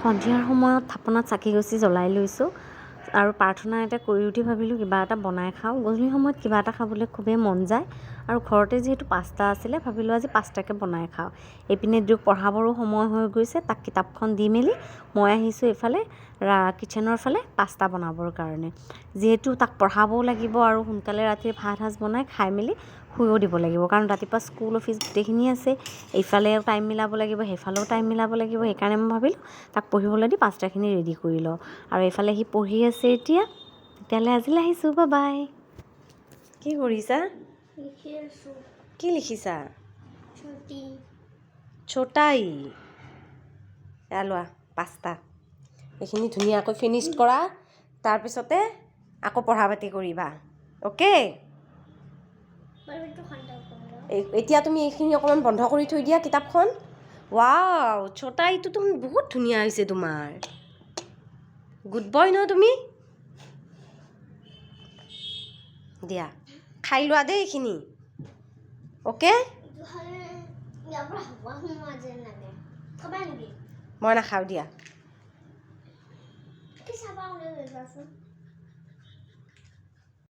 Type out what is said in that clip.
সন্ধিয়াৰ সময়ত থাপনাত চাকি গছি জ্বলাই লৈছোঁ আৰু প্ৰাৰ্থনা এটা কৰি উঠি ভাবিলোঁ কিবা এটা বনাই খাওঁ। গধূলি সময়ত কিবা এটা খাবলৈ খুবেই মন যায় আৰু ঘৰতে যিহেতু পাস্তা আছিলে ভাবিলোঁ আজি পাস্তাকে বনাই খাওঁ। এইপিনে দিয়ক পঢ়াবৰো সময় হৈ গৈছে, তাক কিতাপখন দি মেলি মই আহিছোঁ এইফালে কিটচেনৰ ফালে পাস্তা বনাবৰ কাৰণে। যিহেতু তাক পঢ়াবও লাগিব আৰু সোনকালে ৰাতিৰ ভাত সাজ বনাই খাই মেলি শুইও দিব লাগিব, কাৰণ ৰাতিপুৱা স্কুল অফিচ গোটেইখিনি আছে। এইফালেও টাইম মিলাব লাগিব, সেইফালেও টাইম মিলাব লাগিব। সেইকাৰণে মই ভাবিলোঁ তাক পঢ়িবলৈ দি পাস্তাখিনি ৰেডি কৰি লওঁ। আৰু এইফালে সি পঢ়ি আছে এতিয়া। তেতিয়াহ'লে আজিলৈ আহিছোঁ, বাই। কি কৰিছা? লিখি আছোঁ। কি লিখিছা? ছোটাই। এয়া লোৱা পাস্তা। এইখিনি ধুনীয়াকৈ ফিনিছ কৰা, তাৰপিছতে আকৌ পঢ়া পাতি কৰিবা। অ'কে? এতিয়া তুমি এইখিনি অকণমান বন্ধ কৰি থৈ দিয়া কিতাপখন। ৱাও, ছোটাইটোতো বহুত ধুনীয়া হৈছে তোমাৰ। গুড বয় ন তুমি? দিয়া, খাই লোৱা দেই এইখিনি। অ'কে? মই নাখাওঁ দিয়া।